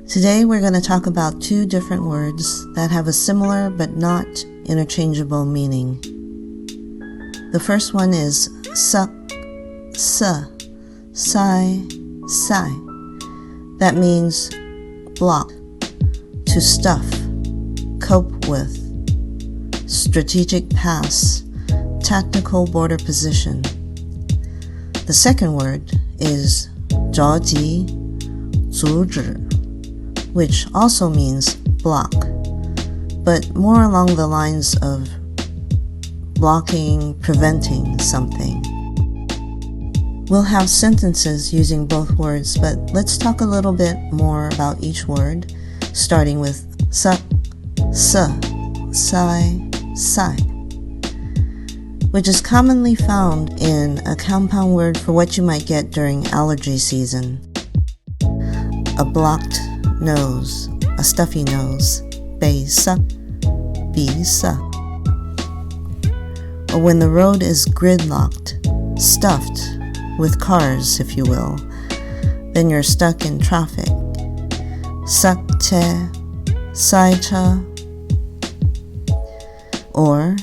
Today we're going to talk about two different words that have a similar but not interchangeable meaning. The first one is sak1, sai. That means block, to stuff, cope with, strategic pass, tactical border position. The second word is zǔzhǐ, which also means block, but more along the lines of blocking, preventing something. We'll have sentences using both words, but let's talk a little bit more about each word, starting with sak, sai, which is commonly found in a compound word for what you might get during allergy season. A blocked nose, a stuffy nose, 被塞, 鼻塞. Or when the road is gridlocked, stuffed with cars, if you will, then you're stuck in traffic. sak1, zǒ2zi2. Or,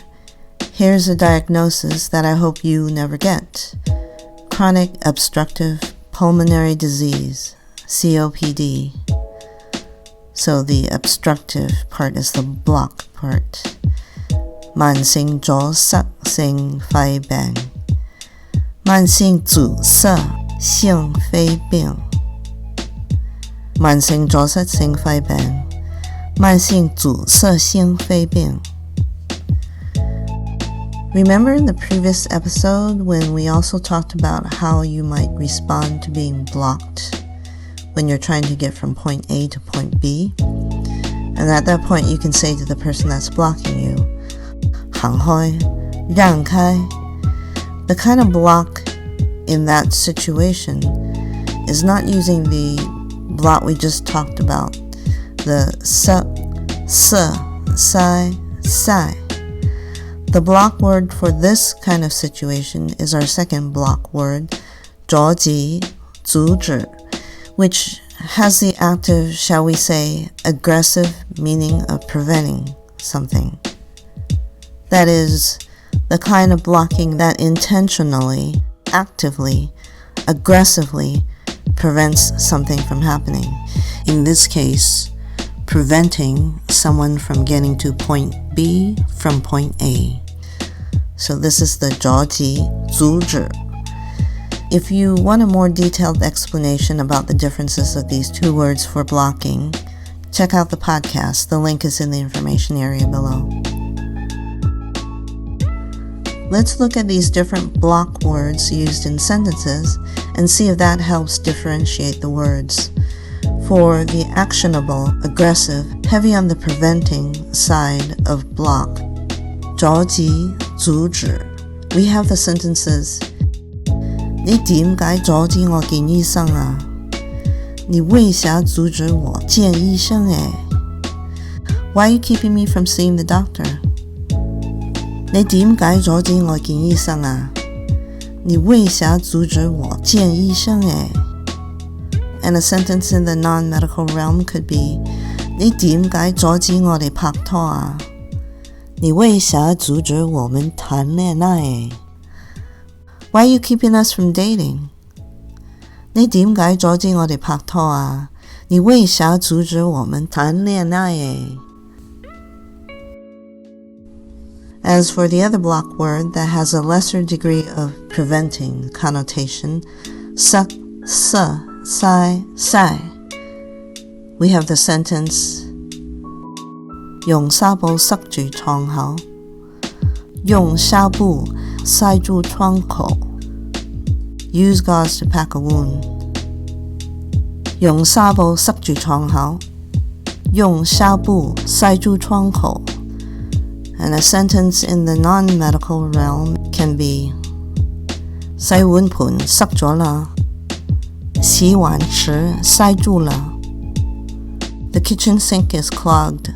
here's a diagnosis that I hope you never get. Chronic obstructive pulmonary disease, COPD. So the obstructive part is the block part. 慢性阻塞性肺病，慢性阻塞性肺病，慢性阻塞性肺病，慢性阻塞性肺病。Remember in the previous episode when we also talked about how you might respond to being blocked when you're trying to get from point A to point B? And at that point you can say to the person that's blocking you, 行开, 让开. The kind of block in that situation is not using the block we just talked about, the sak, sai. The block word for this kind of situation is our second block word, zǔzhǐ, which has the active, shall we say, aggressive meaning of preventing something. That is, the kind of blocking that intentionally, actively, aggressively prevents something from happening. In this case, preventing someone from getting to point B from point A. So this is the zǒzhǐ. If you want a more detailed explanation about the differences of these two words for blocking, check out the podcast. The link is in the information area below. Let's look at these different block words used in sentences and see if that helps differentiate the words. For the actionable, aggressive, heavy on the preventing side of block, zǒzhǐ, we have the sentences, 你點解阻止我見醫生啊？你為啥阻止我見醫生誒？ Why are you keeping me from seeing the doctor? 你點解阻止我見醫生啊？你為啥阻止我見醫生誒？ And a sentence in the non-medical realm could be, 你點解阻止我哋拍拖啊？你為啥阻止我們談戀愛？ Why are you keeping us from dating? 你點解阻止我哋拍拖啊？你為啥阻止我們談戀愛？ As for the other block word that has a lesser degree of preventing connotation, sak, sai, we have the sentence, 用紗布塞住窗口，用紗布塞住窗口。 Use gauze to pack a wound. 用紗布塞住窗口，用紗布塞住窗口。 And a sentence in the non-medical realm can be, 洗碗盤塞咗啦，洗碗池塞住啦。 The kitchen sink is clogged.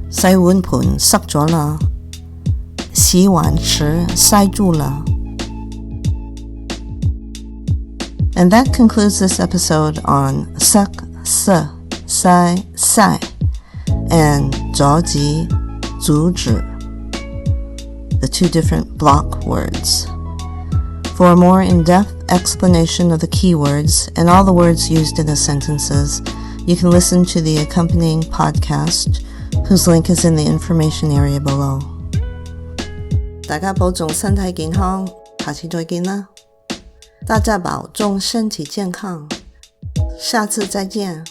洗碗盤塞咗啦，洗碗池塞住啦。 And that concludes this episode on sak, sai, and zǔzhǐ, the two different block words. For a more in-depth explanation of the keywords and all the words used in the sentences, you can listen to the accompanying podcast, whose link is in the information area below. 大家保重身體健康，下次再見啦！大家保重身體健康，下次再見。